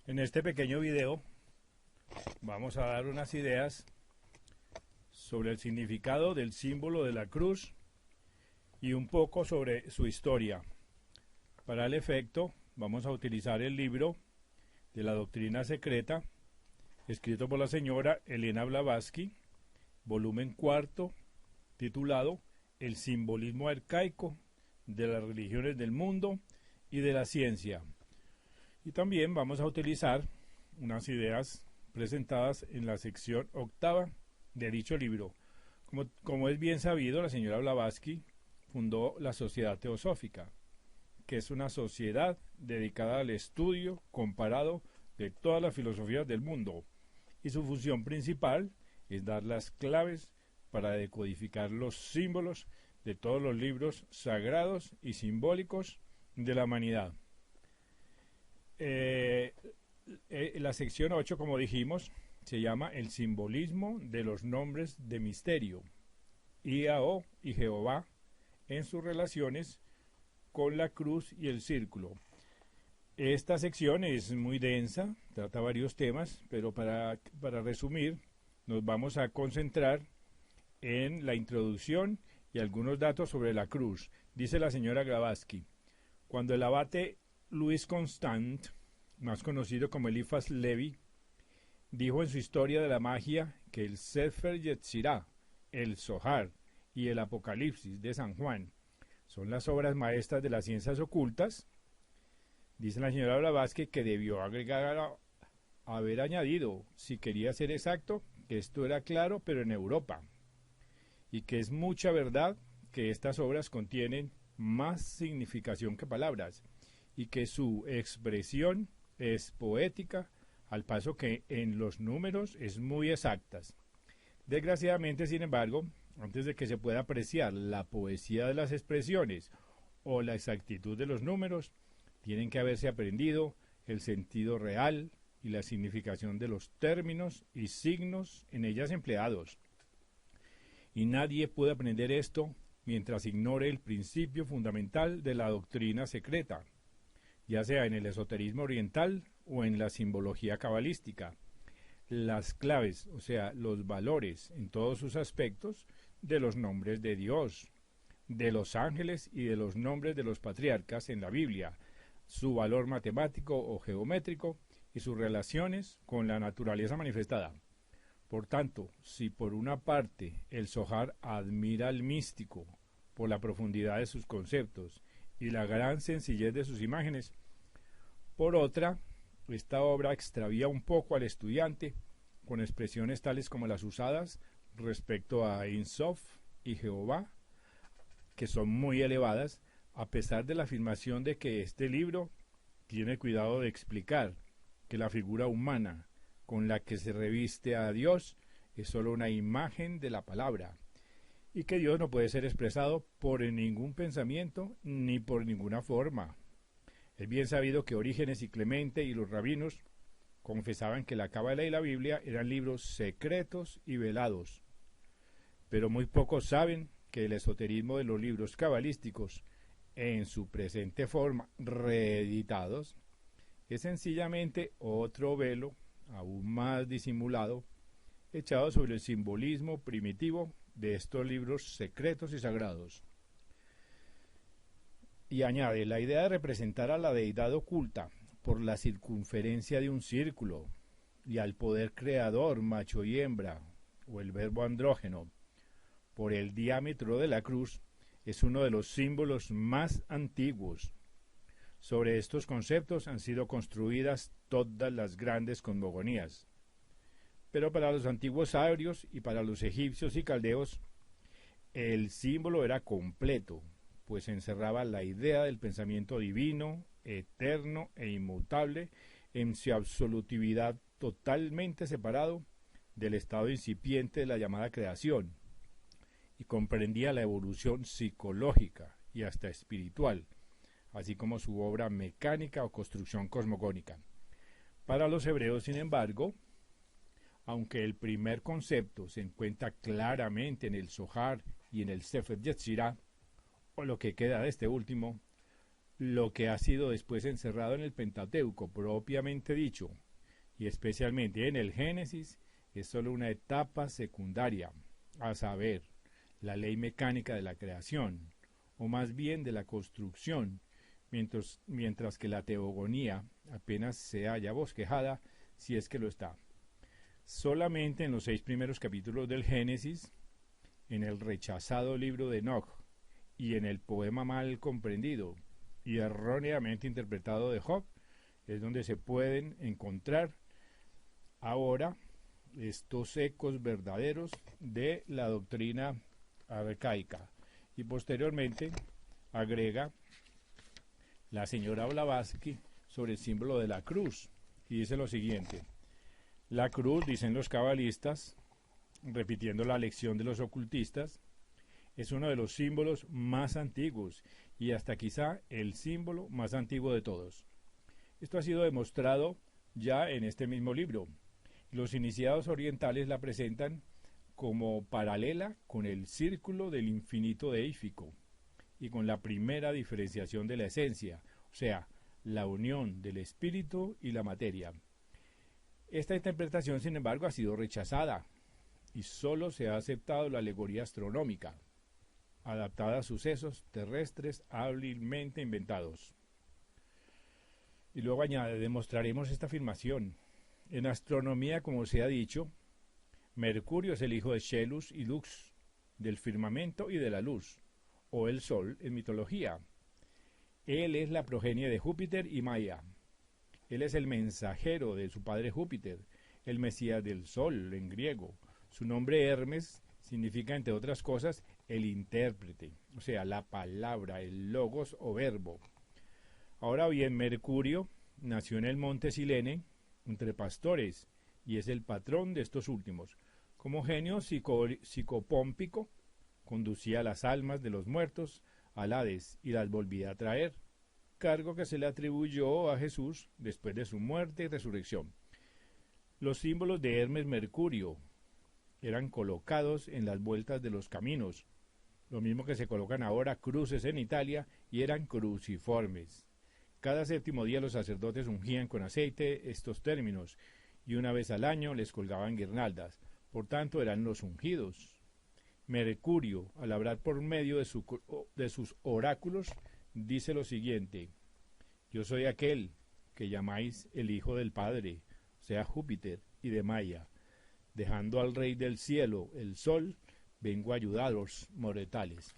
En este pequeño video vamos a dar unas ideas sobre el significado del símbolo de la cruz y un poco sobre su historia. Para el efecto vamos a utilizar el libro de la doctrina secreta, escrito por la señora Elena Blavatsky, volumen cuarto, titulado El simbolismo arcaico de las religiones del mundo y de la ciencia. Y también vamos a utilizar unas ideas presentadas en la sección octava de dicho libro. Como es bien sabido, la señora Blavatsky fundó la Sociedad Teosófica, que es una sociedad dedicada al estudio comparado de todas las filosofías del mundo, y su función principal es dar las claves para decodificar los símbolos de todos los libros sagrados y simbólicos de la humanidad. La sección 8, como dijimos, se llama El simbolismo de los nombres de misterio, Iao y Jehová en sus relaciones con la cruz y el círculo. Esta sección es muy densa, trata varios temas, pero para resumir, nos vamos a concentrar en la introducción y algunos datos sobre la cruz. Dice la señora Blavatsky: cuando el abate Louis Constant, más conocido como Eliphas Levi, dijo en su historia de la magia que el Sefer Yetzirah, el Zohar y el Apocalipsis de San Juan son las obras maestras de las ciencias ocultas, dice la señora Blavatsky que debió haber añadido, si quería ser exacto, que esto era claro, pero en Europa, y que es mucha verdad que estas obras contienen más significación que palabras, y que su expresión es poética, al paso que en los números es muy exactas. Desgraciadamente, sin embargo, antes de que se pueda apreciar la poesía de las expresiones o la exactitud de los números, tienen que haberse aprendido el sentido real y la significación de los términos y signos en ellas empleados. Y nadie puede aprender esto mientras ignore el principio fundamental de la doctrina secreta, ya sea en el esoterismo oriental o en la simbología cabalística. Las claves, o sea, los valores en todos sus aspectos de los nombres de Dios, de los ángeles y de los nombres de los patriarcas en la Biblia, su valor matemático o geométrico y sus relaciones con la naturaleza manifestada. Por tanto, si por una parte el Zohar admira al místico por la profundidad de sus conceptos y la gran sencillez de sus imágenes, por otra, esta obra extravía un poco al estudiante con expresiones tales como las usadas respecto a Ein Sof y Jehová, que son muy elevadas, a pesar de la afirmación de que este libro tiene cuidado de explicar que la figura humana con la que se reviste a Dios es solo una imagen de la palabra, y que Dios no puede ser expresado por ningún pensamiento ni por ninguna forma. Es bien sabido que Orígenes y Clemente y los rabinos confesaban que la Cábala y la Biblia eran libros secretos y velados, pero muy pocos saben que el esoterismo de los libros cabalísticos, en su presente forma reeditados, es sencillamente otro velo, aún más disimulado, echado sobre el simbolismo primitivo de estos libros secretos y sagrados. Y añade, la idea de representar a la deidad oculta por la circunferencia de un círculo y al poder creador macho y hembra, o el verbo andrógeno, por el diámetro de la cruz, es uno de los símbolos más antiguos. Sobre estos conceptos han sido construidas todas las grandes cosmogonías. Pero para los antiguos sabios y para los egipcios y caldeos, el símbolo era completo, pues encerraba la idea del pensamiento divino, eterno e inmutable en su absolutividad, totalmente separado del estado incipiente de la llamada creación, y comprendía la evolución psicológica y hasta espiritual, así como su obra mecánica o construcción cosmogónica. Para los hebreos, sin embargo, aunque el primer concepto se encuentra claramente en el Zohar y en el Sefer Yetzirah, o lo que queda de este último, lo que ha sido después encerrado en el Pentateuco propiamente dicho, y especialmente en el Génesis, es solo una etapa secundaria, a saber, la ley mecánica de la creación, o más bien de la construcción, mientras que la teogonía apenas se halla bosquejada, si es que lo está. Solamente en los 6 primeros capítulos del Génesis, en el rechazado libro de Enoch y en el poema mal comprendido y erróneamente interpretado de Job, es donde se pueden encontrar ahora estos ecos verdaderos de la doctrina arcaica. Y posteriormente agrega la señora Blavatsky sobre el símbolo de la cruz, y dice lo siguiente: la cruz, dicen los cabalistas, repitiendo la lección de los ocultistas, es uno de los símbolos más antiguos y hasta quizá el símbolo más antiguo de todos. Esto ha sido demostrado ya en este mismo libro. Los iniciados orientales la presentan como paralela con el círculo del infinito deífico y con la primera diferenciación de la esencia, o sea, la unión del espíritu y la materia. Esta interpretación, sin embargo, ha sido rechazada y solo se ha aceptado la alegoría astronómica, adaptada a sucesos terrestres hábilmente inventados. Y luego añade: demostraremos esta afirmación. En astronomía, como se ha dicho, Mercurio es el hijo de Shelus y Lux, del firmamento y de la luz, o el Sol en mitología. Él es la progenie de Júpiter y Maia. Él es el mensajero de su padre Júpiter, el Mesías del Sol en griego. Su nombre Hermes significa, entre otras cosas, el intérprete, o sea, la palabra, el logos o verbo. Ahora bien, Mercurio nació en el monte Silene, entre pastores, y es el patrón de estos últimos. Como genio psicopómpico, conducía las almas de los muertos al Hades y las volvía a traer, cargo que se le atribuyó a Jesús después de su muerte y resurrección. Los símbolos de Hermes Mercurio eran colocados en las vueltas de los caminos, lo mismo que se colocan ahora cruces en Italia, y eran cruciformes. Cada séptimo día los sacerdotes ungían con aceite estos términos, y una vez al año les colgaban guirnaldas, por tanto eran los ungidos. Mercurio, al hablar por medio de sus oráculos, dice lo siguiente: yo soy aquel que llamáis el Hijo del Padre, o sea, Júpiter, y de Maia. Dejando al Rey del Cielo, el Sol, vengo a ayudaros, mortales.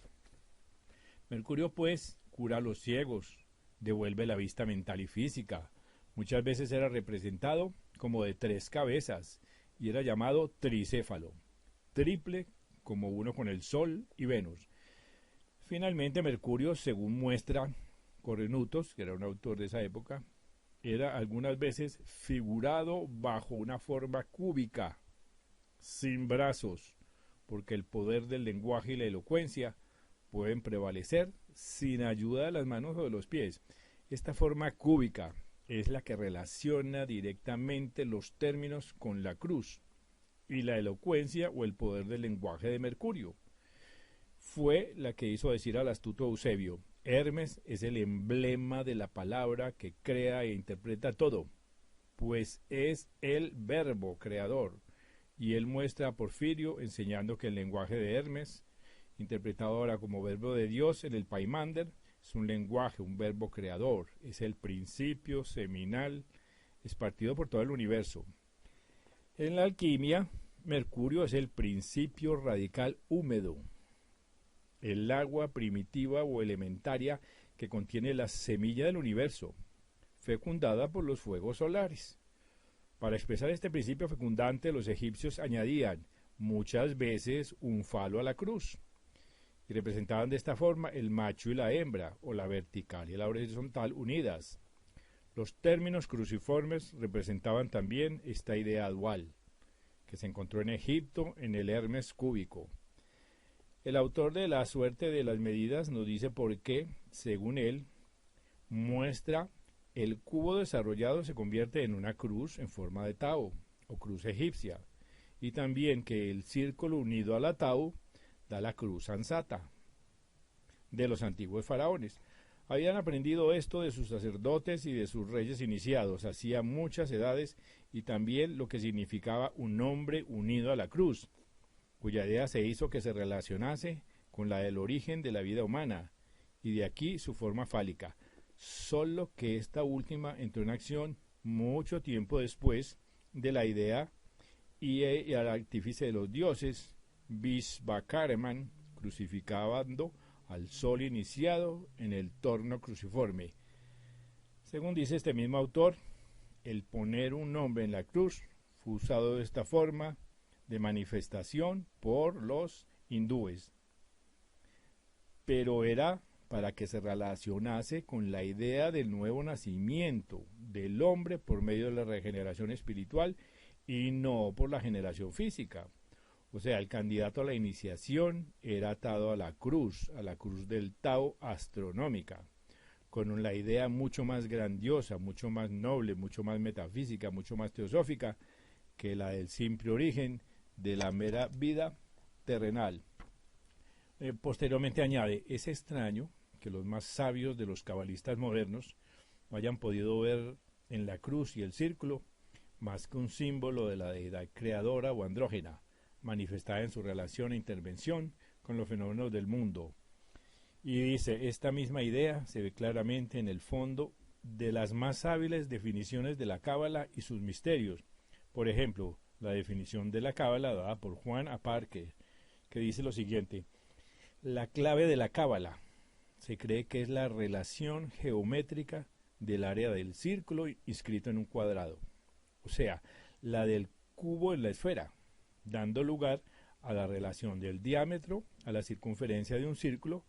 Mercurio, pues, cura a los ciegos, devuelve la vista mental y física. Muchas veces era representado como de 3 cabezas, y era llamado tricéfalo, triple como uno con el Sol y Venus. Finalmente, Mercurio, según muestra Correnutos, que era un autor de esa época, era algunas veces figurado bajo una forma cúbica, sin brazos, porque el poder del lenguaje y la elocuencia pueden prevalecer sin ayuda de las manos o de los pies. Esta forma cúbica es la que relaciona directamente los términos con la cruz y la elocuencia o el poder del lenguaje de Mercurio. Fue la que hizo decir al astuto Eusebio: Hermes es el emblema de la palabra que crea e interpreta todo, pues es el verbo creador. Y él muestra a Porfirio enseñando que el lenguaje de Hermes, interpretado ahora como verbo de Dios en el Paimander, es un lenguaje, un verbo creador, es el principio seminal, es partido por todo el universo. En la alquimia, Mercurio es el principio radical húmedo, el agua primitiva o elementaria que contiene la semilla del universo, fecundada por los fuegos solares. Para expresar este principio fecundante, los egipcios añadían muchas veces un falo a la cruz, y representaban de esta forma el macho y la hembra, o la vertical y la horizontal unidas. Los términos cruciformes representaban también esta idea dual, que se encontró en Egipto en el Hermes cúbico. El autor de La suerte de las medidas nos dice por qué, según él, muestra el cubo desarrollado se convierte en una cruz en forma de tau, o cruz egipcia, y también que el círculo unido a la tau da la cruz ansata de los antiguos faraones. Habían aprendido esto de sus sacerdotes y de sus reyes iniciados, hacía muchas edades, y también lo que significaba un hombre unido a la cruz, cuya idea se hizo que se relacionase con la del origen de la vida humana, y de aquí su forma fálica, solo que esta última entró en acción mucho tiempo después de la idea y al artífice de los dioses, Vishvakarman, crucificando al sol iniciado en el torno cruciforme. Según dice este mismo autor, el poner un nombre en la cruz fue usado de esta forma de manifestación por los hindúes, pero era para que se relacionase con la idea del nuevo nacimiento del hombre por medio de la regeneración espiritual y no por la generación física. O sea, el candidato a la iniciación era atado a la cruz del Tao astronómica, con la idea mucho más grandiosa, mucho más noble, mucho más metafísica, mucho más teosófica que la del simple origen de la mera vida terrenal. Posteriormente añade, es extraño que los más sabios de los cabalistas modernos no hayan podido ver en la cruz y el círculo más que un símbolo de la deidad creadora o andrógena, manifestada en su relación e intervención con los fenómenos del mundo. Y dice, esta misma idea se ve claramente en el fondo de las más hábiles definiciones de la Cábala y sus misterios. Por ejemplo, la definición de la Cábala dada por Juan Aparque, que dice lo siguiente: la clave de la Cábala se cree que es la relación geométrica del área del círculo inscrito en un cuadrado, o sea, la del cubo en la esfera, dando lugar a la relación del diámetro a la circunferencia de un círculo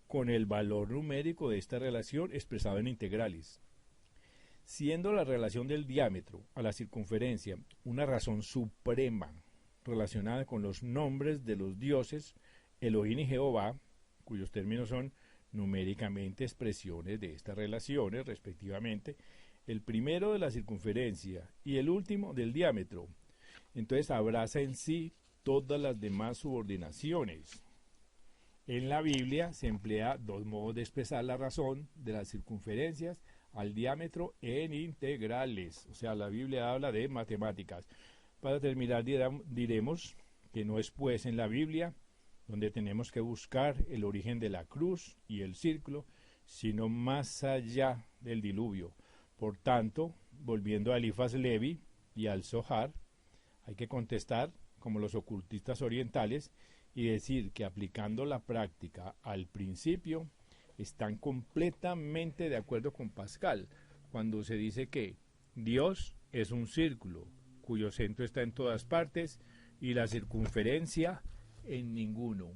con el valor numérico de esta relación expresado en integrales. Siendo la relación del diámetro a la circunferencia una razón suprema relacionada con los nombres de los dioses Elohim y Jehová, cuyos términos son numéricamente expresiones de estas relaciones, respectivamente, el primero de la circunferencia y el último del diámetro. Entonces abraza en sí todas las demás subordinaciones. En la Biblia se emplea dos modos de expresar la razón de las circunferencias al diámetro en integrales. O sea, la Biblia habla de matemáticas. Para terminar, diremos que no es pues en la Biblia donde tenemos que buscar el origen de la cruz y el círculo, sino más allá del diluvio. Por tanto, volviendo a Elifas Levi y al Zohar, hay que contestar como los ocultistas orientales y decir que aplicando la práctica al principio están completamente de acuerdo con Pascal cuando se dice que Dios es un círculo cuyo centro está en todas partes y la circunferencia en ninguno.